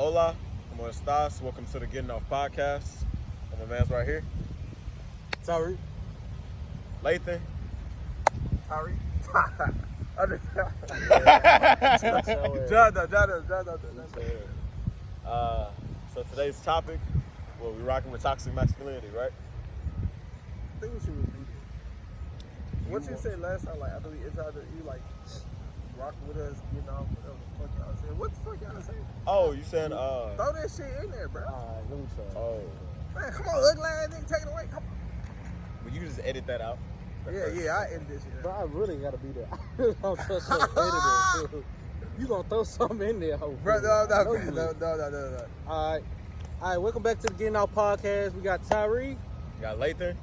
Hola, ¿cómo estás? Welcome to the Gettin podcast. My man's right here. Sorry. Lathan. Sorry. So today's topic, well, we're rocking with toxic masculinity, right? I think we should repeat it. What you said last time, like after we tried to, you like rocking with us, getting off, whatever the fuck y'all said. What the fuck y'all saying? Oh, you saying throw that shit in there, bro. Alright, let me try. Oh, Man, come on, ugly ass nigga, take it away. Come on. well, you can just edit that out. Yeah, I edit this shit. Bro, I really gotta be there. I really don't trust your editor. You gonna throw something in there, hopefully. Bro, no. Alright, welcome back to the Getting Out podcast. We got Tyree. You got Lathan.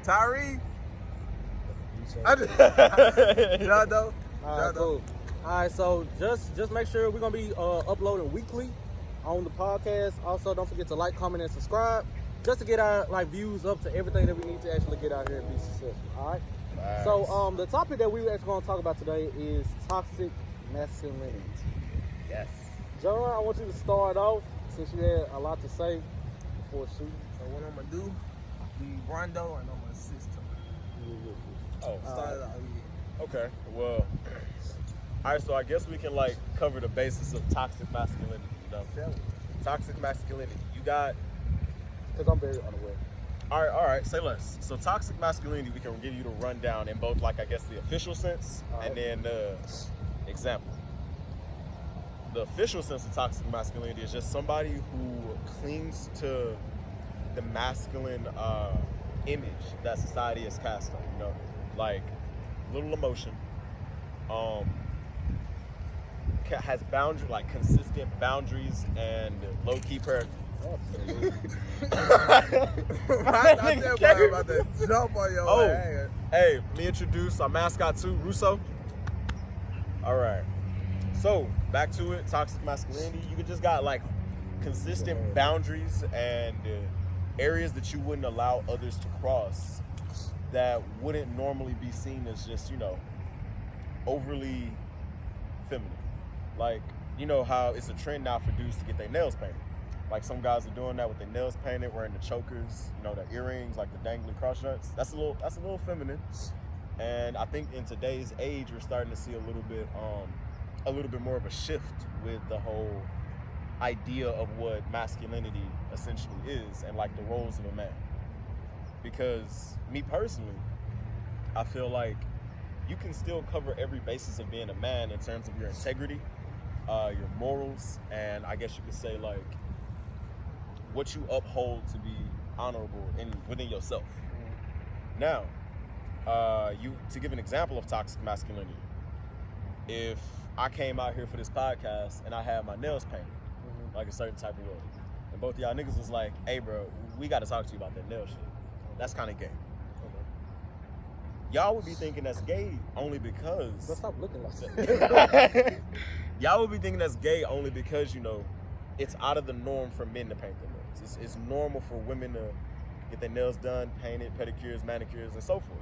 Tyree. You say I it. just, Jondo. Alright, cool. Alright, so just make sure we're gonna be uploading weekly on the podcast. Also, don't forget to like, comment, and subscribe, just to get our views up to everything that we need to actually get out here and be successful. All right. Nice. So the topic that we actually going to talk about today is toxic masculinity. Yes. John, I want you to start off since you had a lot to say before shooting. So what I'm gonna do? The rondo and I'm gonna assist him. Oh, Start it out. okay. Well, all right. So I guess we can cover the basis of toxic masculinity. You know, Yeah. toxic masculinity. You got. Because I'm very unaware. All right, say less. So toxic masculinity, we can give you the rundown in both, I guess, the official sense and then the example. The official sense of toxic masculinity is just somebody who clings to the masculine image that society has cast on, you know? Like, little emotion, has consistent boundaries and low-key prayer. I thought that boy about to jump on your ass. Hey, let me introduce our mascot too, Russo. All right. So, back to it, toxic masculinity. You just got consistent boundaries and areas that you wouldn't allow others to cross that wouldn't normally be seen as just, overly feminine. Like, you know how it's a trend now for dudes to get their nails painted. Like some guys are doing that with their nails painted, wearing the chokers, the earrings, the dangling cross nuts. That's a little feminine. And I think in today's age, we're starting to see a little bit more of a shift with the whole idea of what masculinity essentially is and the roles of a man. Because me personally, I feel like you can still cover every basis of being a man in terms of your integrity, your morals, and I guess you could say what you uphold to be honorable within yourself. Now, to give an example of toxic masculinity, if I came out here for this podcast and I had my nails painted a certain type of way, and both of y'all niggas was like, hey bro, we gotta talk to you about that nail shit. That's kind of gay. Y'all would be thinking that's gay only because... But stop looking like that. Y'all would be thinking that's gay only because, it's out of the norm for men to paint their nails. It's normal for women to get their nails done, painted, pedicures, manicures, and so forth.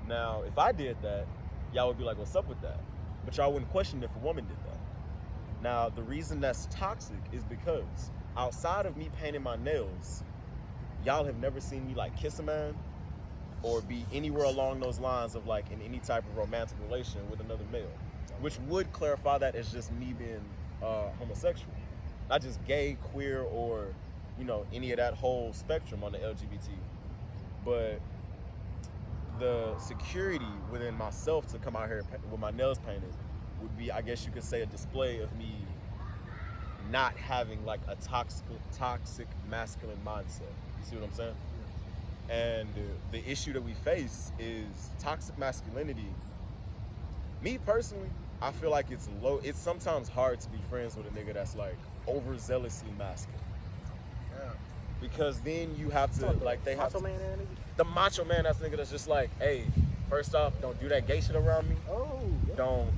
Now, if I did that, y'all would be like, what's up with that? But y'all wouldn't question if a woman did that. Now, the reason that's toxic is because outside of me painting my nails, y'all have never seen me kiss a man or be anywhere along those lines of in any type of romantic relation with another male, which would clarify that as just me being homosexual. Not just gay, queer, or, any of that whole spectrum on the LGBT. But the security within myself to come out here with my nails painted would be, I guess you could say, a display of me not having a toxic masculine mindset. You see what I'm saying? And the issue that we face is toxic masculinity. Me personally, I feel like it's low. It's sometimes hard to be friends with a nigga that's overzealously masculine. Yeah. Because then you have to they have Macho man ass nigga? the macho man that's nigga that's just hey, first off, don't do that gay shit around me. Oh, yeah. Don't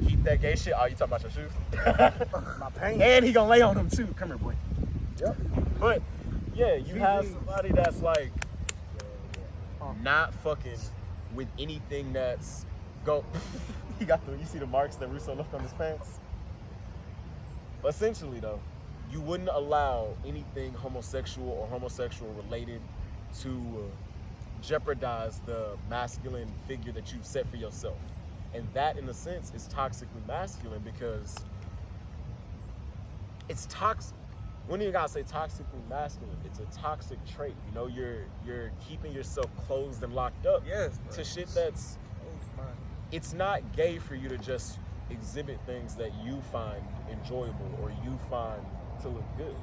keep that gay shit. Oh, you talking about your shoes? My pain. And he gonna lay on them too. Come here, boy. Yep. But yeah, you have somebody that's not fucking with anything that's go. You see the marks that Russo left on his pants? essentially though, you wouldn't allow anything homosexual or homosexual related to jeopardize the masculine figure that you've set for yourself. And that, in a sense, is toxically masculine because it's toxic. When you gotta say toxically masculine, it's a toxic trait. You know, you're keeping yourself closed and locked up to shit that's. It's not gay for you to just exhibit things that you find enjoyable or you find to look good.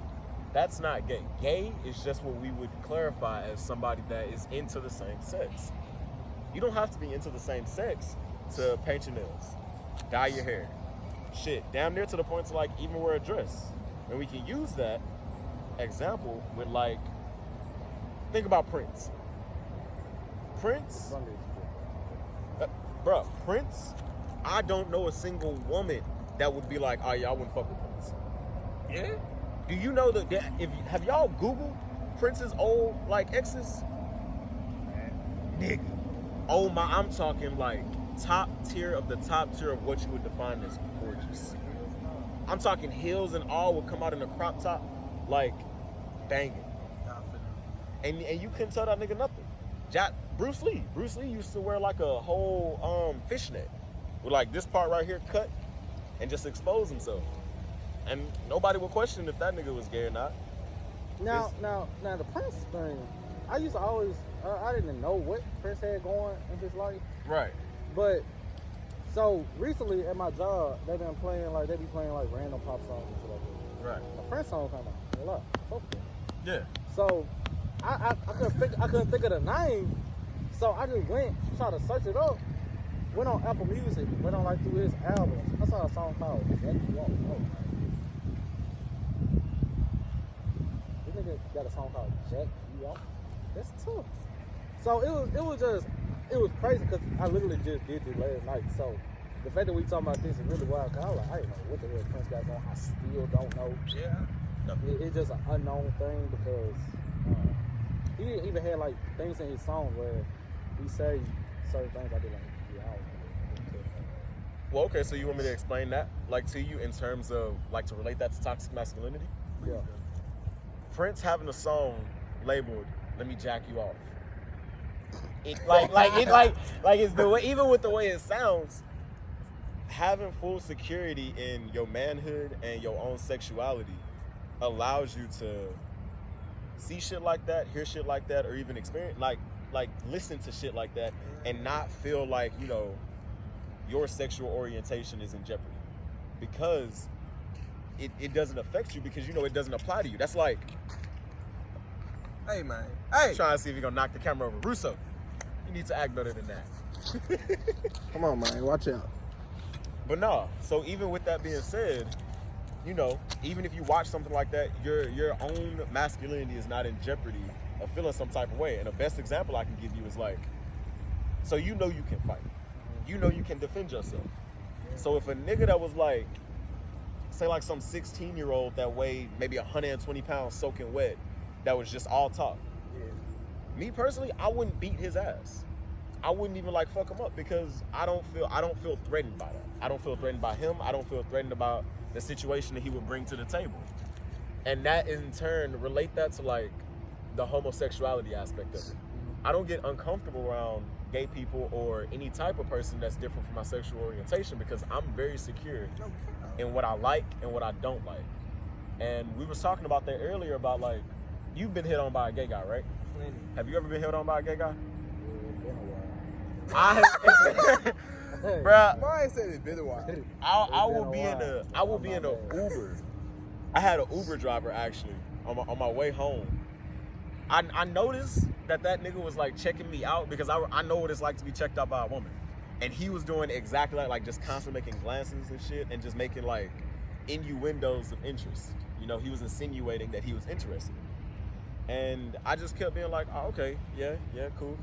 That's not gay. Gay is just what we would clarify as somebody that is into the same sex. You don't have to be into the same sex to paint your nails, dye your hair, shit, damn near to the point to like even wear a dress. And we can use that example with like, think about Prince. Prince, bruh, Prince, I don't know a single woman that would be like, oh yeah, I wouldn't fuck with Prince. Yeah? Do you know that have y'all Googled Prince's old like exes? Nigga. Oh my, I'm talking like top tier of what you would define as gorgeous. I'm talking heels and all would come out in a crop top, like banging. And you couldn't tell that nigga nothing. Bruce Lee used to wear like a whole fishnet with like this part right here cut and just expose himself. And nobody would question if that nigga was gay or not. Now the Prince thing, I used to always, I didn't know what Prince had going in his life. Right. But, so recently at my job, they be playing like random pop songs and shit like that. Right. A Prince song come out, a lot. Yeah. So, I couldn't think of the name, so I just went, tried to search it up, went on Apple Music, went on like through his albums. I saw a song called Gettin. This nigga got a song called Jack You Off. That's tough. So it was crazy because I literally just did this last night. So the fact that we talking about this is really wild. Cause I was like, I didn't know what the hell Prince got going. I still don't know. Yeah. It's just an unknown thing because he even had like things in his song where he say certain things. I be like, yeah, I don't know. Well, okay, so you want me to explain that, like, to you in terms of, like, to relate that to toxic masculinity? Yeah. Prince having a song labeled "Let Me Jack You Off." It's the way, even with the way it sounds, having full security in your manhood and your own sexuality allows you to see shit like that, hear shit like that, or even experience, like listen to shit like that and not feel like, you know, your sexual orientation is in jeopardy because it doesn't affect you because, you know, it doesn't apply to you. That's like, hey man, hey, trying to see if you're gonna knock the camera over. Russo, you need to act better than that. come on man, watch out. But no, so even with that being said, you know, even if you watch something like that, your own masculinity is not in jeopardy of feeling some type of way. And the best example I can give you is like, so you know you can fight. You know you can defend yourself. So if a nigga that was like, say like some 16-year-old that weighed maybe 120 pounds soaking wet, that was just all talk. Yeah. Me personally, I wouldn't beat his ass. I wouldn't even like fuck him up because I don't feel threatened by that. I don't feel threatened by him. I don't feel threatened about the situation that he would bring to the table. And that in turn relate that to like the homosexuality aspect of it. I don't get uncomfortable around gay people or any type of person that's different from my sexual orientation because I'm very secure in what I like and what I don't like. And we was talking about that earlier about like, you've been hit on by a gay guy, right? Have you ever been hit on by a gay guy? I have. Bruh, Mine said it's been a while. I will be in a Uber. I had an Uber driver actually on my way home. I noticed that nigga was like checking me out because I know what it's like to be checked out by a woman, and he was doing exactly like just constantly making glances and shit and just making like innuendos of interest. You know, he was insinuating that he was interested, and I just kept being like, oh, okay, yeah, cool.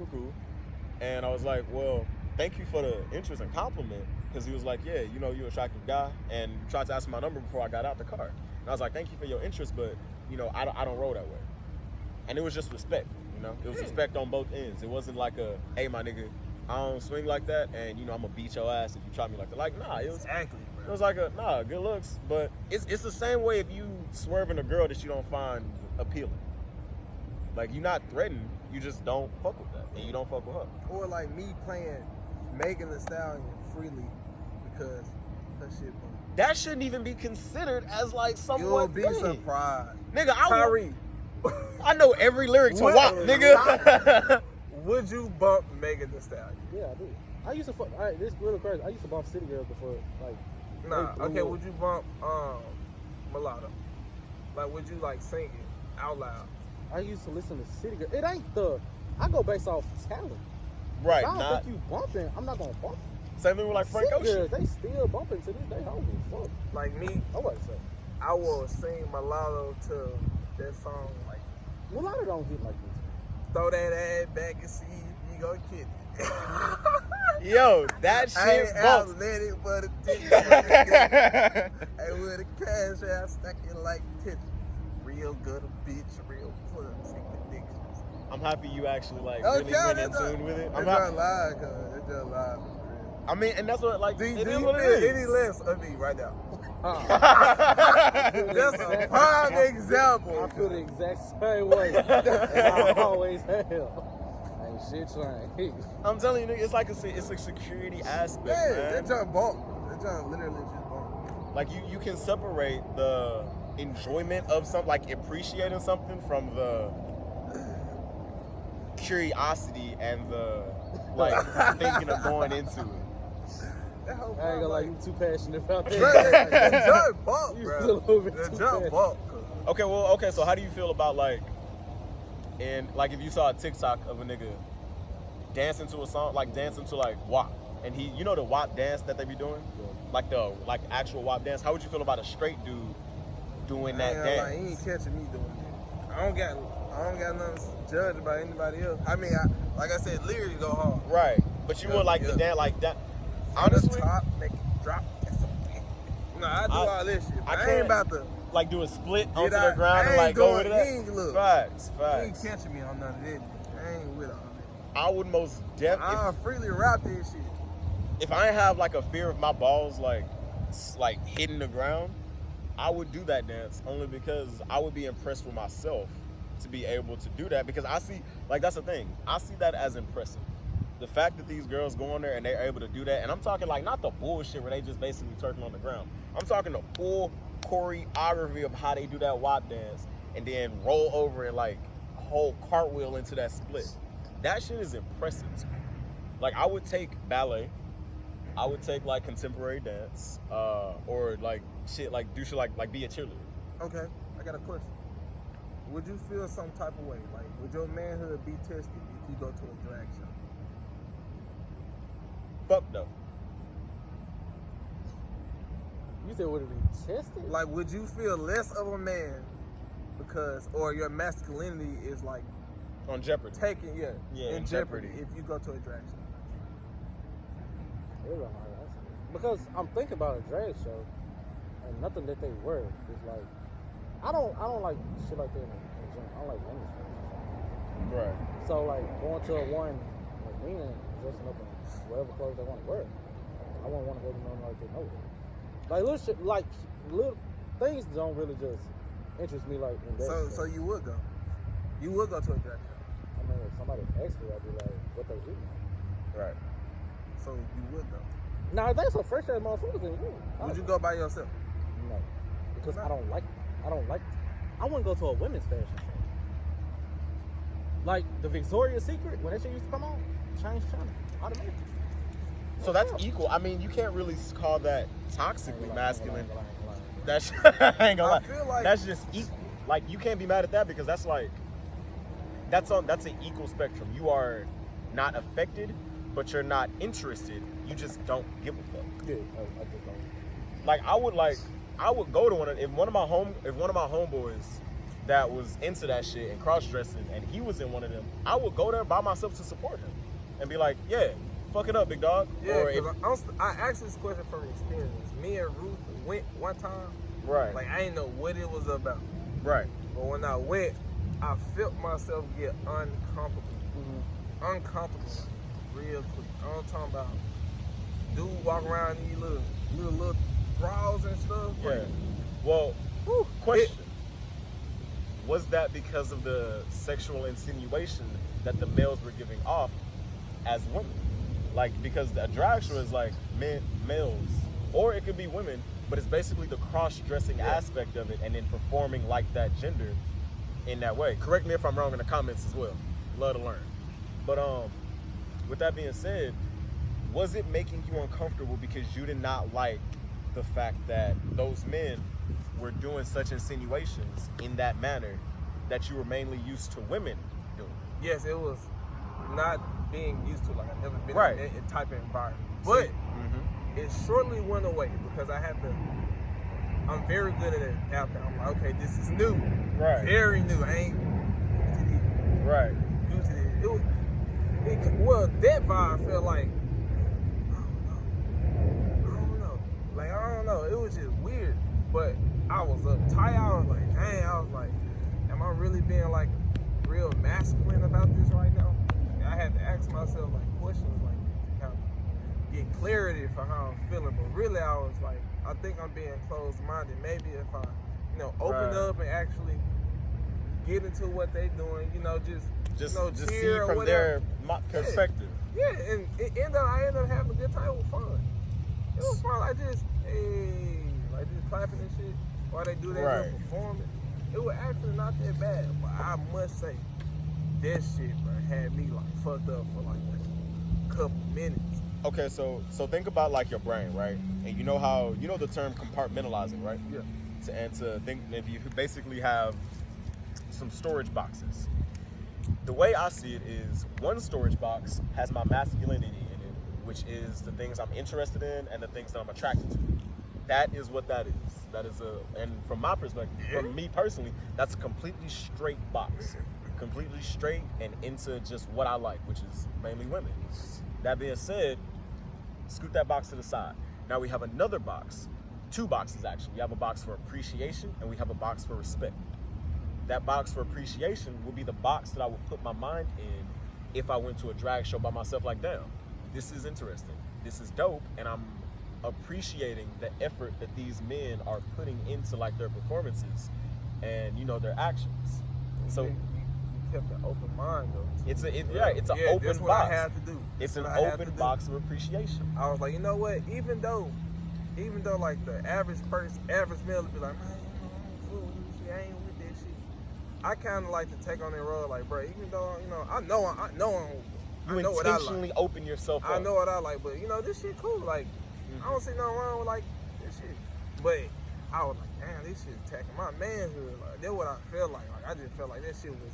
And I was like, well, thank you for the interest and compliment, because he was like, yeah, you know, you're an attractive guy, and tried to ask my number before I got out the car. And I was like, thank you for your interest, but, you know, I don't roll that way. And it was just respect, you know? It was respect on both ends. It wasn't like a, hey, my nigga, I don't swing like that, and, you know, I'm going to beat your ass if you try me like that. Like, nah, it was... Exactly, bro. It was like good looks, but it's the same way if you swerving a girl that you don't find appealing. Like, you're not threatened, you just don't fuck with that, and you don't fuck with her. Or like me playing Megan Thee Stallion freely because her shit boom. That shouldn't even be considered as like somewhat You'll be thing. surprised. Nigga, Tyree, I know every lyric to What? WAP, nigga. would you bump Megan Thee Stallion? Yeah, I do. I used to fuck. This is really crazy. I used to bump City Girls before, like. Nah, they okay, blew up. would you bump Mulatto? Like, would you like sing it out loud? I used to listen to City Girls. It ain't the. I go based off talent. Right, If I don't not think you bumping, I'm not gonna bump. same thing with like Frank City Ocean. Girls, they still bumping to this day. Holy fuck. Like me, I wasn't say. I will sing Mulatto to that song like Mulatto don't hit like this. throw that ass back and see if you gon' kill it. Yo, that I shit ain't bumps. athletic, but a dick. Hey, with a cash out stuck in like titty. Real good a bitch, real pussy addictions. I'm happy you actually like really went in tune with it. I'm It's happy. just live, cuz. It's just live. I mean, and that's what like Do it you is feel what it is. any less of me right now? That's That's a prime example. I feel the exact same way. I always have. Ain't shit changed. I'm telling you, nigga, it's like it's a security aspect, Yeah, man. that junk bump. That junk literally just bump. Like you can separate the enjoyment of something, like appreciating something, from the curiosity and the like thinking of going into it. That whole I ain't gonna lie, you too passionate about that. The junk bump, You bro. a little bit The too junk passionate. bump. Okay, so how do you feel about like if you saw a TikTok of a nigga dancing to a song, like dancing to like WAP, and he, you know the WAP dance that they be doing, like the actual WAP dance. How would you feel about a straight dude doing that Like, dance? he ain't catching me doing that. I don't got nothing to judge about anybody else. I mean, like I said, lyrics go hard. Right, but you would like the dance like that. On the Honestly, top, make it drop. No, I do all this shit. But I ain't can't about to. like do a split onto Did I- the ground I and ain't like go doing- with he that. ain't look. Facts. You ain't catching me on none of this. I ain't with all that. I would most definitely. I freely rap this shit. If I ain't have like a fear of my balls like hitting the ground, I would do that dance only because I would be impressed with myself to be able to do that, because I see, like, that's the thing, I see that as impressive. The fact that these girls go on there and they're able to do that, and I'm talking like not the bullshit where they just basically twerking on the ground. I'm talking the full choreography of how they do that WAP dance and then roll over and like whole cartwheel into that split. That shit is impressive to me. Like, I would take ballet, I would take like contemporary dance, or like shit, like do shit like be a cheerleader. Okay, I got a question. Would you feel some type of way? Like, would your manhood be tested if you go to a drag show? Fuck no. You said would it be tested? Like, would you feel less of a man because, or your masculinity is like On Jeopardy. taken, in in jeopardy jeopardy. if you go to a drag show? It don't matter. Because I'm thinking about a drag show and nothing that they wear is like I don't like shit like that in general. I don't like women's fashion. Right. So like going to a one like men dressing up in whatever clothes they want to wear. I wouldn't want to go to nothing like that. No. Like little shit, like little things don't really just interest me like in that. So you would go. You would go to a drag show. I mean, if somebody asked me, I'd be like, what they eating? Right. So you would go. Now if they some fresh ass motherfuckers, then yeah. Would you go by yourself? No, because No. I don't like. I wouldn't go to a women's fashion show. Like the Victoria's Secret when that shit used to come on, change channel automatically. So that's equal. I mean, you can't really call that toxically masculine. That's I ain't gonna I lie. feel like- That's just equal. Like, you can't be mad at that, because that's like that's an equal spectrum. You are not affected, but you're not interested. You just don't give a fuck. Yeah, I just don't. Like, I would go to if one of my homeboys that was into that shit and cross dressing and he was in one of them, I would go there by myself to support him and be like, yeah, fuck it up, big dog. Yeah, Or if, I asked this question from experience. Me and Ruth went one time. right, Like, I didn't know what it was about. right. But when I went, I felt myself get uncomfortable. Mm-hmm. Uncomfortable. Real quick. I'm talking about dude walk around in these little bras and stuff. Yeah. Like, Well, whew, question. Was that because of the sexual insinuation that the males were giving off as women? Like, because a drag show is like males, or it could be women, but it's basically the cross-dressing aspect of it and then performing like that gender in that way. Correct me if I'm wrong in the comments as well. Love to learn. But with that being said, was it making you uncomfortable because you did not like the fact that those men were doing such insinuations in that manner that you were mainly used to women doing? yes, it was not being used to. Like, I've never been Right. in that type of environment. But Mm-hmm. it shortly went away because I'm very good at adapting. I'm like, okay, this is new. Right. Very new. I ain't Right. used to it. Well, that vibe felt like, I don't know. Like, I don't know. It was just weird. But I was uptight. I was like, dang, I was like, am I really being like real masculine about this right now? And I had to ask myself like questions like to kind of get clarity for how I'm feeling. But really I was like, I think I'm being closed-minded. Maybe if I, open up and actually get into what they doing, just Just see cheer or from whatever. their perspective. Yeah, and I ended up having a good time. It was fun. It was fun. Like just clapping and shit while they do their little performance. It was actually not that bad, but I must say, that shit, bro, had me like fucked up for like a couple minutes. Okay, so think about like your brain, right? And you know the term compartmentalizing, right? Yeah. And to think if you basically have some storage boxes. The way I see it is one storage box has my masculinity in it, which is the things I'm interested in and the things that I'm attracted to. That is what that is. That is and from my perspective, from me personally, that's a completely straight box. Completely straight and into just what I like, which is mainly women. That being said, scoot that box to the side. Now we have another box, two boxes actually. We have a box for appreciation and we have a box for respect. That box for appreciation would be the box that I would put my mind in if I went to a drag show by myself like, damn, this is interesting. This is dope. And I'm appreciating the effort that these men are putting into like their performances and, their actions. So you kept an open mind though. it's an That's open what box. I had to do. It's an That's what I had open to do. box of appreciation. I was like, you know what? Even though like the average male would be like, man, I don't fool with this shit. I ain't with that shit. I kind of like to take on that role, like, bro. Even though I know what I intentionally like. open yourself up. I know what I like, but this shit cool. Like, I don't see nothing wrong with like this shit. But I was like, damn, this shit attacking my manhood. Like, that's what I felt like. Like, I just felt like that shit was.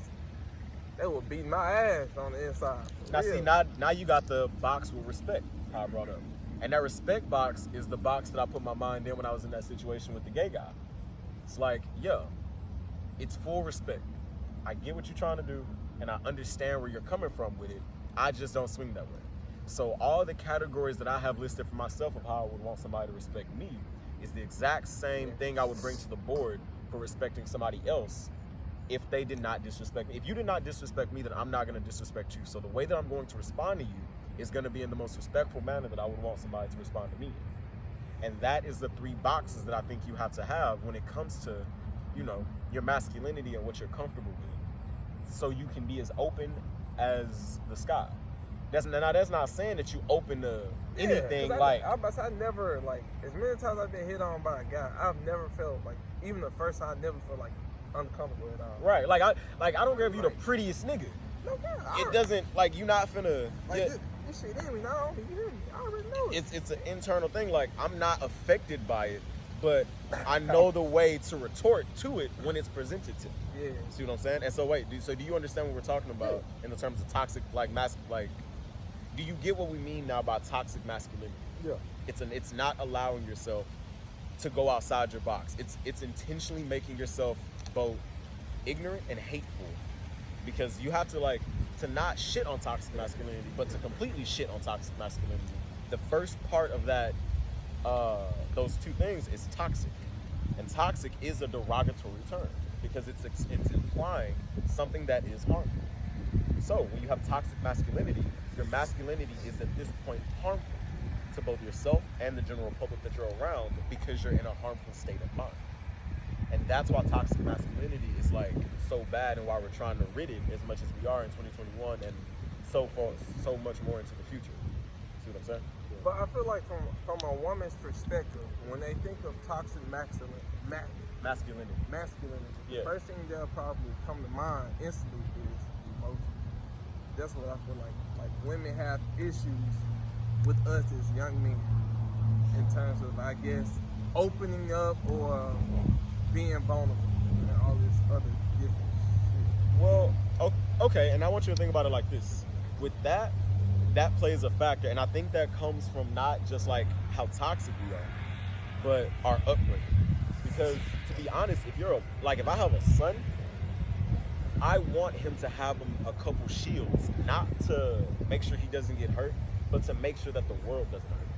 They would beat my ass on the inside. Now see, now you got the box with respect, how I brought up. And that respect box is the box that I put my mind in when I was in that situation with the gay guy. It's like, yeah, it's full respect. I get what you're trying to do, and I understand where you're coming from with it. I just don't swing that way. So all the categories that I have listed for myself of how I would want somebody to respect me is the exact same thing I would bring to the board for respecting somebody else if they did not disrespect me. If you did not disrespect me, then I'm not going to disrespect you. So the way that I'm going to respond to you is going to be in the most respectful manner that I would want somebody to respond to me in. And that is the three boxes that I think you have to have when it comes to, your masculinity and what you're comfortable with. So you can be as open as the sky. That's not saying that you open to anything I never, like, as many times I've been hit on by a guy, I've never felt like, even the first time, I never felt like uncomfortable at all. Right, like I don't care if you the prettiest nigga. No, God, It doesn't, like, you're not finna. Like, this shit in me, not only you hear me, I already know it. It's an internal thing. Like, I'm not affected by it, but I know the way to retort to it when it's presented to me. Yeah. See what I'm saying? And so wait, do you understand what we're talking about in the terms of toxic, do you get what we mean now by toxic masculinity? Yeah. It's not allowing yourself to go outside your box. It's intentionally making yourself both ignorant and hateful, because you have to not shit on toxic masculinity, but to completely shit on toxic masculinity. The first part of that, those two things, is toxic, and toxic is a derogatory term because it's implying something that is harmful. So when you have toxic masculinity, your masculinity is at this point harmful to both yourself and the general public that you're around because you're in a harmful state of mind. And that's why toxic masculinity is like so bad, and why we're trying to rid it as much as we are in 2021 and so much more into the future. See what I'm saying? But I feel like from a woman's perspective, when they think of toxic masculinity, Yeah. the first thing that'll probably come to mind instantly is emotion. That's what I feel like. Like women have issues with us as young men in terms of, I guess, opening up or being vulnerable and all this other different shit. Well, okay, and I want you to think about it like this. With that plays a factor, and I think that comes from not just like how toxic we are, but our upbringing. Because to be honest, if I have a son, I want him to have a couple shields, not to make sure he doesn't get hurt, but to make sure that the world doesn't hurt him.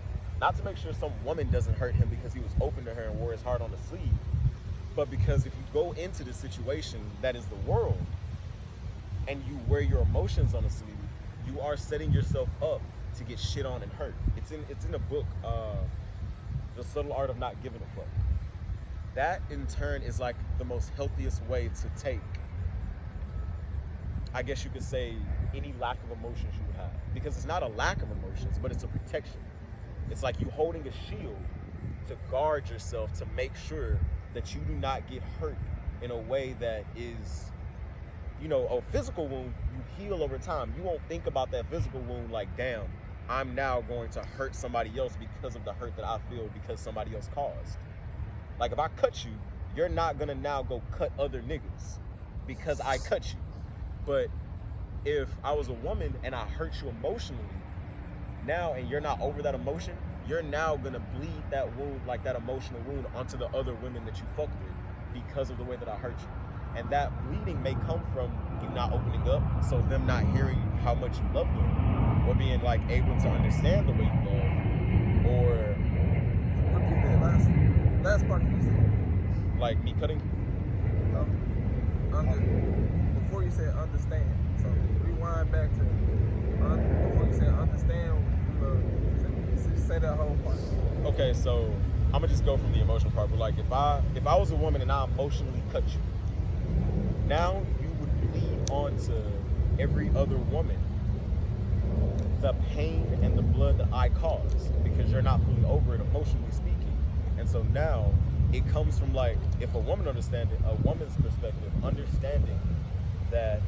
Not to make sure some woman doesn't hurt him because he was open to her and wore his heart on the sleeve, but because if you go into the situation that is the world and you wear your emotions on the sleeve, you are setting yourself up to get shit on and hurt. It's in a book, The Subtle Art of Not Giving a Fuck. That in turn is like the most healthiest way to take, I guess you could say, any lack of emotions you would have. Because it's not a lack of emotions, but it's a protection. It's like you holding a shield to guard yourself, to make sure that you do not get hurt in a way that is, a physical wound, you heal over time. You won't think about that physical wound like, damn, I'm now going to hurt somebody else because of the hurt that I feel because somebody else caused. Like if I cut you, you're not gonna now go cut other niggas because I cut you. But if I was a woman and I hurt you emotionally now, and you're not over that emotion, you're now gonna bleed that wound, like that emotional wound, onto the other women that you fuck with because of the way that I hurt you. And that bleeding may come from you not opening up, so them not hearing how much you love them, or being like able to understand the way you love, or Repeat that last part you said. like me cutting. Before you said understand, so rewind back to before you said understand. Say that whole part. Okay, so I'm gonna just go from the emotional part. But like, if I was a woman and I emotionally cut you, now you would bleed onto every other woman the pain and the blood that I caused because you're not fully over it emotionally speaking. And so now it comes from like, if a woman's perspective, understanding that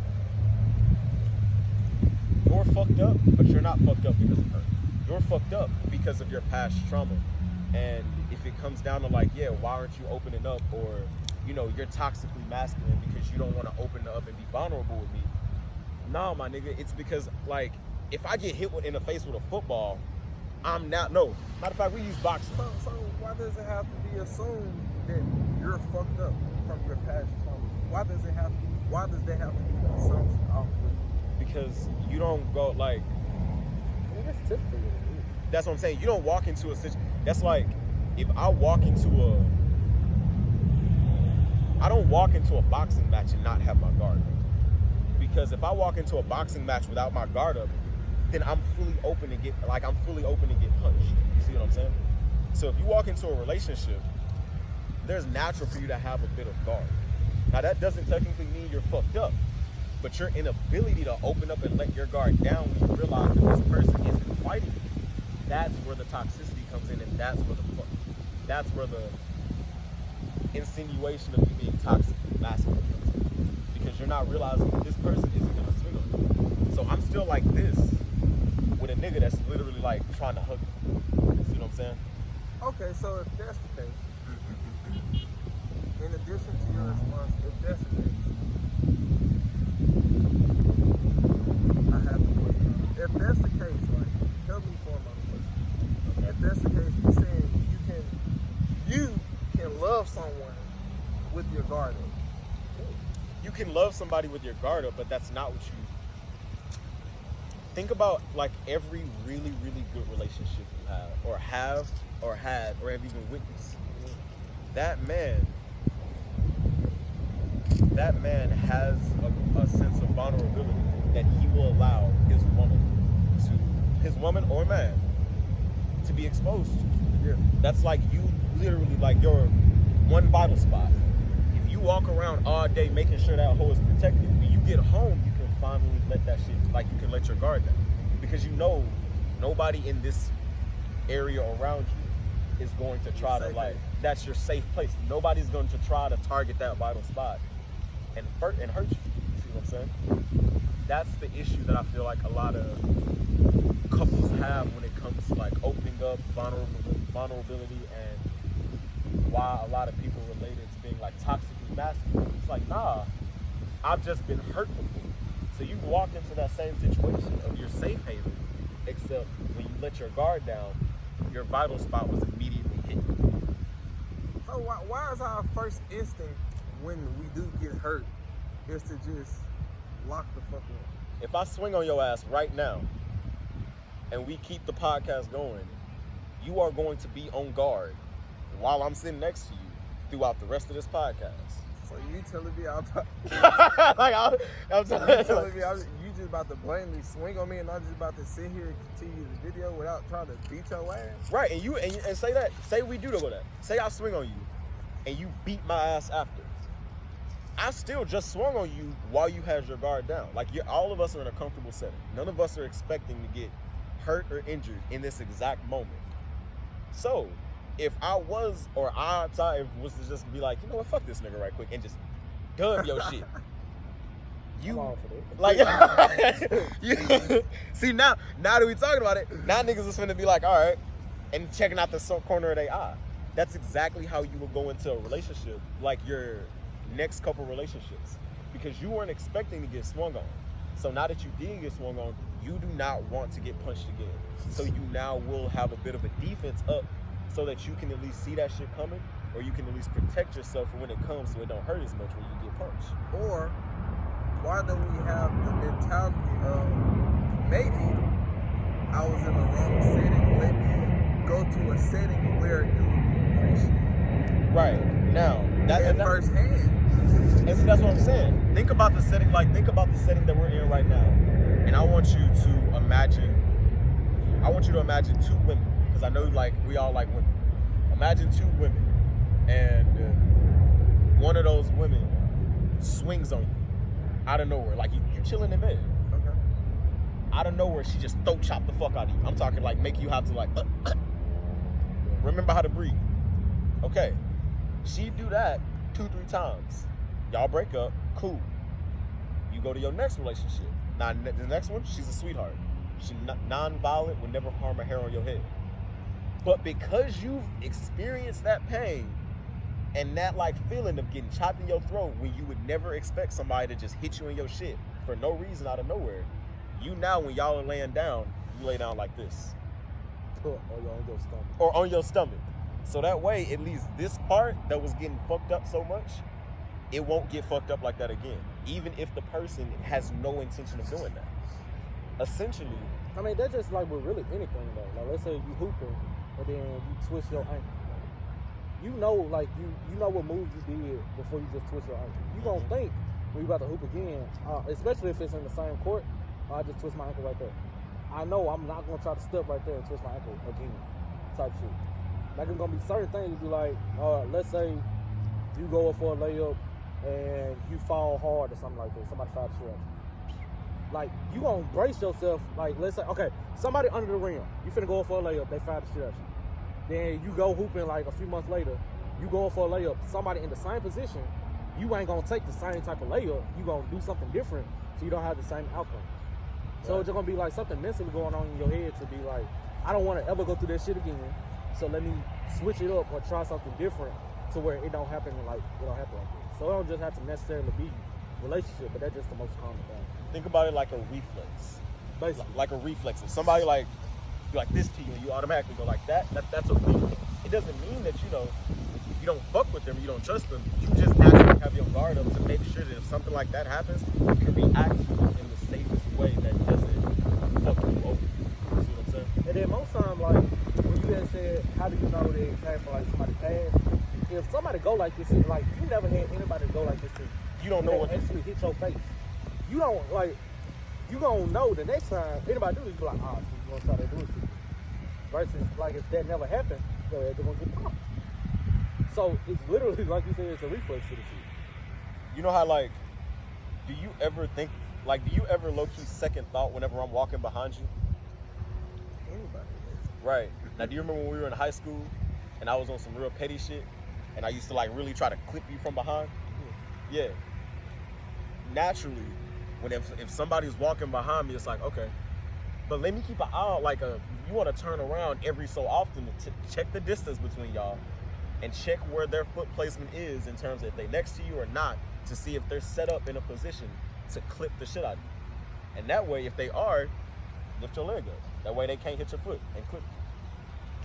you're fucked up, but you're not fucked up because of her. You're fucked up because of your past trauma. And if it comes down to like, yeah, why aren't you opening up? Or, you're toxically masculine because you don't want to open up and be vulnerable with me. No, my nigga, it's because like, if I get hit in the face with a football, I'm now, no. Matter of fact, we use boxing. So why does it have to be assumed that you're fucked up from your past trauma? Why does that have to be the assumption off with? Because you don't go like, I mean, that's typical. that's what I'm saying. You don't walk into a situation. That's like, if I don't walk into a boxing match and not have my guard up. Because if I walk into a boxing match without my guard up, then I'm fully open to get punched. You see what I'm saying? So if you walk into a relationship, there's natural for you to have a bit of guard. Now that doesn't technically mean you're fucked up, but your inability to open up and let your guard down when you realize that this person isn't fighting you, that's where the toxicity comes in, and that's where the insinuation of you being toxic masculine comes in. Because you're not realizing that this person isn't gonna swing on you. So I'm still like this with a nigga that's literally like trying to hug me. You see what I'm saying? Okay, so if that's the case, in addition to your response, if that's the case, I have a question. If that's the case, like, help me form my question. If that's the case, you're saying you can love someone with your guard up. You can love somebody with your guard up, but that's not what you think about. Like every really, really good relationship you have had or have even witnessed, that man has a sense of vulnerability that he will allow his woman or man to be exposed to. Yeah. That's like you literally like your one vital spot. If you walk around all day making sure that hole is protected, when you get home, you can finally let that shit, like you can let your guard down. Because you know nobody in this area around you is going to try to like, that's your safe place. Nobody's going to try to target that vital spot and hurt you. You see what I'm saying? That's the issue that I feel like a lot of couples have when it comes to like opening up vulnerability and why a lot of people relate it to being like toxically masculine. It's like, nah, I've just been hurt before. So you walk into that same situation of your safe haven, except when you let your guard down, your vital spot was immediately hit. So why is our first instinct when we do get hurt is to just lock the fuck up? If I swing on your ass right now and we keep the podcast going, you are going to be on guard while I'm sitting next to you throughout the rest of this podcast. So you telling me I'm I'm telling me you just about to blatantly swing on me and I'm just about to sit here and continue the video without trying to beat your ass? Right, and say that. Say we do that. Say I swing on you and you beat my ass after. I still just swung on you while you had your guard down. Like all of us are in a comfortable setting. None of us are expecting to get hurt or injured in this exact moment. So if I was, or I was to just be like, you know what, fuck this nigga right quick and just dub your shit. You like you, see now that we talking about it, now niggas is finna be like, all right, and checking out the corner of their eye. That's exactly how you will go into a relationship, like your next couple relationships, because you weren't expecting to get swung on. So now that you did get swung on, you do not want to get punched again. So you now will have a bit of a defense up so that you can at least see that shit coming, or you can at least protect yourself when it comes so it don't hurt as much when you get punched. Or why don't we have the mentality of maybe I was in the wrong setting, let me go to a setting where it would be appreciated. Right. Now, at first hand. And so that's what I'm saying. Think about the setting that we're in right now. And I want you to imagine two women, because I know like we all like women. Imagine two women, and one of those women swings on you out of nowhere. Like you chilling in bed. Okay. Out of nowhere, she just throat chop the fuck out of you. I'm talking like make you have to like remember how to breathe. Okay. She do that 2-3 times. Y'all break up, cool. You go to your next relationship. Now, the next one, she's a sweetheart. She's non-violent, would never harm a hair on your head. But because you've experienced that pain and that like feeling of getting chopped in your throat when you would never expect somebody to just hit you in your shit for no reason out of nowhere, you now, when y'all are laying down, you lay down like this. Or you're on your stomach. Or on your stomach. So that way, at least this part that was getting fucked up so much, it won't get fucked up like that again. Even if the person has no intention of doing that. Essentially. I mean, that's just like with really anything though. Like let's say you hooping and then you twist your ankle. You know, like you know what moves you did before you just twist your ankle. You gonna think when you about to hoop again, especially if it's in the same court, I just twist my ankle right there. I know I'm not gonna try to step right there and twist my ankle again, type shit. Like it's gonna be certain things you like, let's say you go up for a layup and you fall hard or something like that. Somebody fouled you up. Like you gonna brace yourself. Like let's say, okay, somebody under the rim, you finna go up for a layup, they fouled the shit out you. Then you go hooping like a few months later, you go up for a layup, somebody in the same position, you ain't gonna take the same type of layup. You gonna do something different so you don't have the same outcome. So it's gonna be like something mentally going on in your head to be like, I don't want to ever go through that shit again. So let me switch it up or try something different to where it don't happen like that. So it don't just have to necessarily be relationship, but that's just the most common thing. Think about it like a reflex. Basically. Like a reflex. If somebody like do like this to you and you automatically go like that's a reflex. It doesn't mean that you don't fuck with them, you don't trust them. You just naturally have your guard up to make sure that if something like that happens, you can react to it in the safest way that doesn't fuck you over. You see what I'm saying? And then most time, like when you had said, how do you know they came from like somebody past? If somebody go like this, like you never had anybody go like this, You don't know what actually hit your face. You don't like. You gonna know the next time anybody do this, you be like, you gonna try to do it. Versus, like, if that never happened, your ass gonna get popped. So it's literally, like you said, it's a reflex to the shit. You know how, like, do you ever think, like, do you ever low-key second thought whenever I'm walking behind you? Anybody. Right. Now, do you remember when we were in high school and I was on some real petty shit and I used to, like, really try to clip you from behind? Yeah. Naturally, when if somebody's walking behind me, it's like, okay, but let me keep an eye out. Like, you want to turn around every so often to check the distance between y'all and check where their foot placement is in terms of if they next to you or not, to see if they're set up in a position to clip the shit out of you. And that way, if they are, lift your leg up. That way they can't hit your foot and clip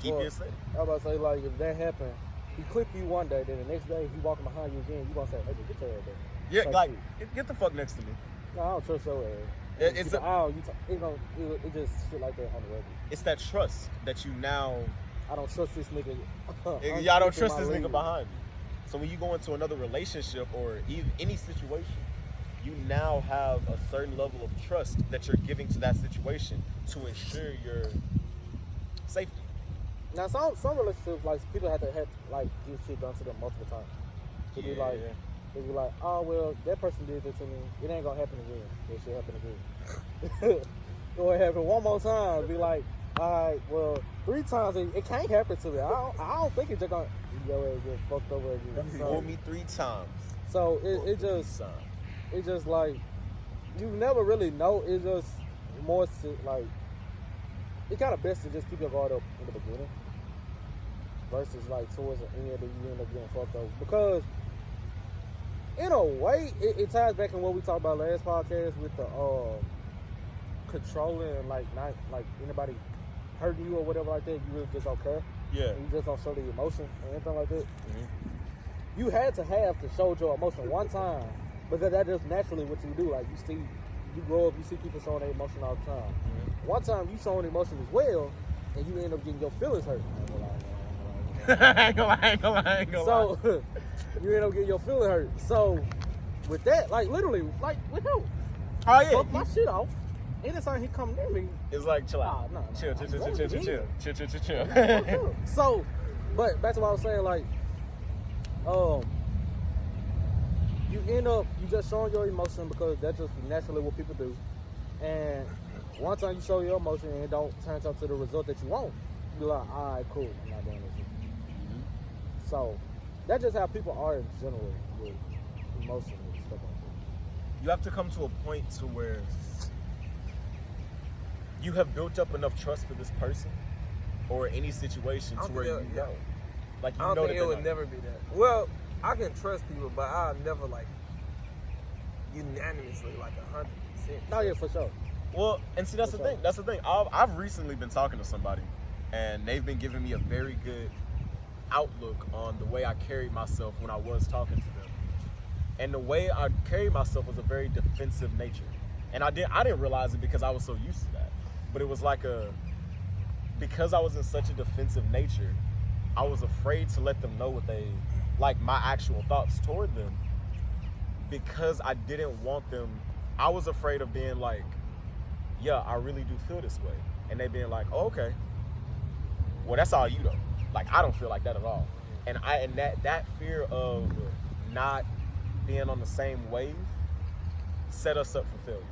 you. Keep you steady. I was about to say, like, if that happened, he clip you one day, then the next day he walking behind you again, you gonna say, hey, get your ass back. Yeah, like, get the fuck next to me. No, I don't trust your ass. It's it just shit like that on the regular. It's that trust that you now. I don't trust this nigga. I don't trust this nigga behind me. So when you go into another relationship or even any situation, you now have a certain level of trust that you're giving to that situation to ensure your safety. Now some relationships, like, people have to like get shit done to them multiple times. To be like, they be like, oh well, that person did this to me. It ain't gonna happen again. It should happen again. Or it happen one more time. Be like, all right, well, 3 times it can't happen to me. I don't think it's just gonna get fucked over again. You fooled me 3 times. So it just like, you never really know. It's just more like, it's kind of best to just keep your guard up in the beginning versus like towards the end that you end up getting fucked over. Because in a way, it ties back in what we talked about last podcast with the controlling and like not like anybody hurting you or whatever like that. You really just don't care. Yeah. And you just don't show the emotion or anything like that. Mm-hmm. You had to show your emotion one time, because that's just naturally what you do. Like, you grow up, you see people showing their emotion all the time. Mm-hmm. One time you showing emotion as well, and you end up getting your feelings hurt. I ain't gonna lie. So you end up getting your feelings hurt. So with that, like, literally, like with him, fuck my shit off. Anytime he come near me, it's like, chill out. Chill. So, but back to what I was saying, like, you end up, you just showing your emotion because that's just naturally what people do. And one time you show your emotion and it don't turn out to the result that you want, you be like, all right, cool, I'm not doing this. Mm-hmm. So that's just how people are in general with emotion and stuff like that. You have to come to a point to where you have built up enough trust for this person or any situation to where you know. Like, you I don't know think it would never be that. Well, I can trust people, but I'll never, like, unanimously, like, 100%. Oh, yeah, for sure. Well, and see, that's the thing. That's the thing. I've recently been talking to somebody, and they've been giving me a very good outlook on the way I carried myself when I was talking to them. And the way I carried myself was a very defensive nature. And I didn't realize it because I was so used to that. But it was like because I was in such a defensive nature, I was afraid to let them know what my actual thoughts toward them, because I didn't want them, I was afraid of being like, yeah, I really do feel this way. And they being like, oh, okay. Well, that's all you though. Like, I don't feel like that at all. And that fear of not being on the same wave set us up for failure.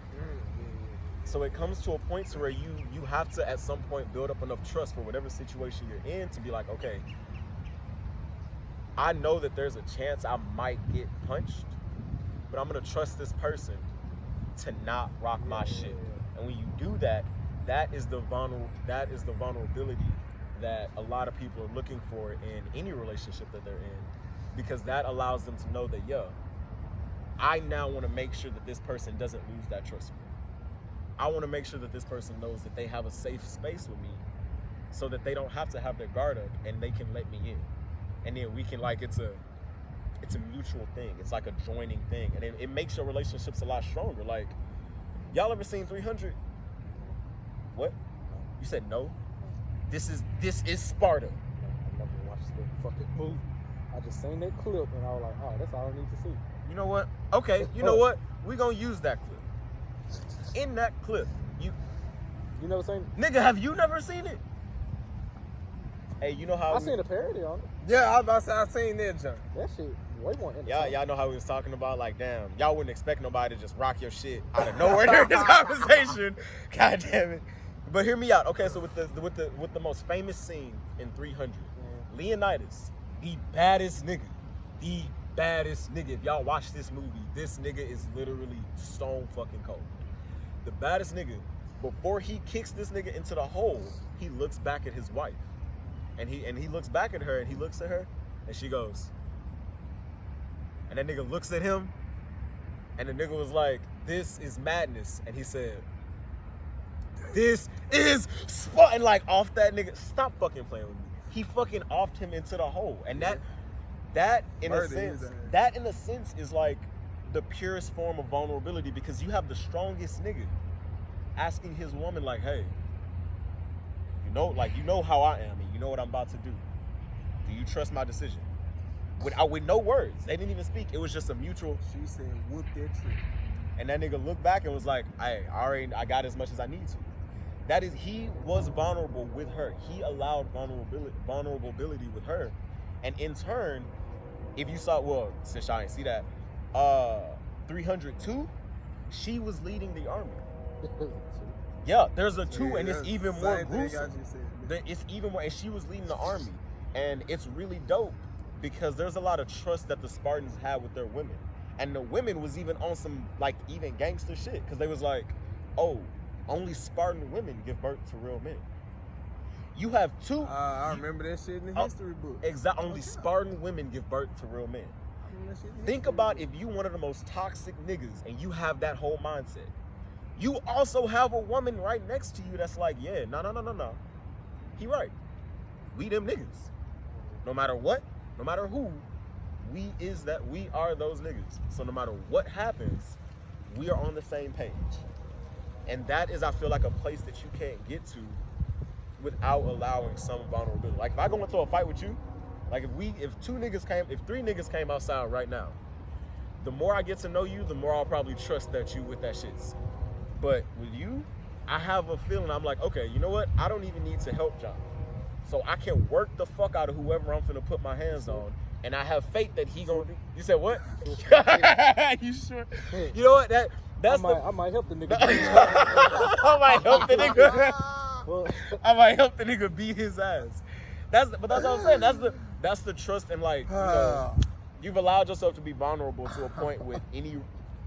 So it comes to a point to where you have to at some point build up enough trust for whatever situation you're in to be like, okay, I know that there's a chance I might get punched, but I'm gonna trust this person to not rock my shit. And when you do that, that is the vulnerability that a lot of people are looking for in any relationship that they're in, because that allows them to know that, I now want to make sure that this person doesn't lose that trust with me. I want to make sure that this person knows that they have a safe space with me, so that they don't have to have their guard up and they can let me in. And then we can, like, it's a mutual thing. It's like a joining thing. And it makes your relationships a lot stronger. Like, y'all ever seen 300? What? You said no? This is Sparta. I never watched the fucking movie. I just seen that clip and I was like, oh, that's all I need to see. You know what? Okay, you know what? We're gonna use that clip. In that clip, you never seen it? Nigga, have you never seen it? Hey, you know how I seen a parody on it. Yeah, I was about to say, I seen that junk. That shit way more y'all know how we was talking about, like, damn, y'all wouldn't expect nobody to just rock your shit out of nowhere during this conversation. God damn it. But hear me out. Okay, so with the most famous scene in 300, Leonidas, the baddest nigga. If y'all watch this movie, this nigga is literally stone fucking cold. The baddest nigga, before he kicks this nigga into the hole, he looks back at his wife. And he looks back at her, and he looks at her, and she goes, and that nigga looks at him, and the nigga was like, this is madness. And he said, this is spot. And like off that nigga, stop fucking playing with me. He fucking offed him into the hole. And that in a sense is like the purest form of vulnerability, because you have the strongest nigga asking his woman, like, hey, you know how I am, and you know what I'm about to do. Do you trust my decision? With no words. They didn't even speak. It was just a mutual. She said, whoop that trick. And that nigga looked back and was like, I got as much as I need to. He was vulnerable with her. He allowed vulnerability with her. And in turn, if you saw, well, since y'all ain't see that, 302, she was leading the army. Yeah, there's a 2, and it's even more gruesome. It's even more, and she was leading the army. And it's really dope because there's a lot of trust that the Spartans had with their women. And the women was even on some, like, even gangster shit, because they was like, oh, only Spartan women give birth to real men. You have 2. I remember that shit in the history book. Exactly. Only Spartan women give birth to real men. Think about if you one of the most toxic niggas and you have that whole mindset. You also have a woman right next to you that's like, yeah, no. He right. We them niggas. No matter what, no matter who, we are those niggas. So no matter what happens, we are on the same page. And that is, I feel like, a place that you can't get to without allowing some vulnerability. Like if I go into a fight with you, like if 3 niggas came outside right now, the more I get to know you, the more I'll probably trust that you with that shit. But with you, I have a feeling, I'm like, okay, you know what? I don't even need to help John. So I can work the fuck out of whoever I'm finna put my hands on, and I have faith that he gonna do. You said what? You sure? You know what? I might help the nigga. I might help the nigga. I might help the nigga beat his ass. That's what I'm saying. That's the trust, and like, you've allowed yourself to be vulnerable to a point with any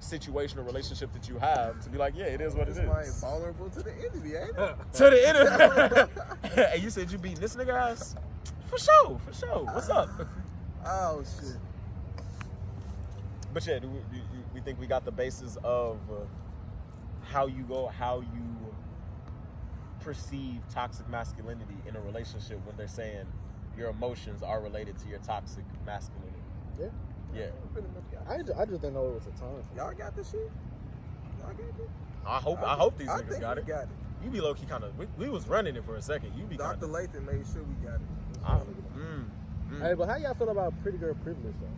situation or relationship that you have, to be like, yeah, it is what it is. Like vulnerable to the enemy, ain't it? To the enemy. Hey, you said you beating this nigga ass? For sure. What's up? Oh shit. But yeah, we think we got the basis of how you perceive toxic masculinity in a relationship when they're saying your emotions are related to your toxic masculinity. Yeah. I just didn't know it was a time. Y'all got this shit? Y'all got it? I hope these niggas got it. Got it. You be low key kind of. We was running it for a second. You be Dr. Lathan made sure we got it. Hey, but how y'all feel about pretty girl privilege though?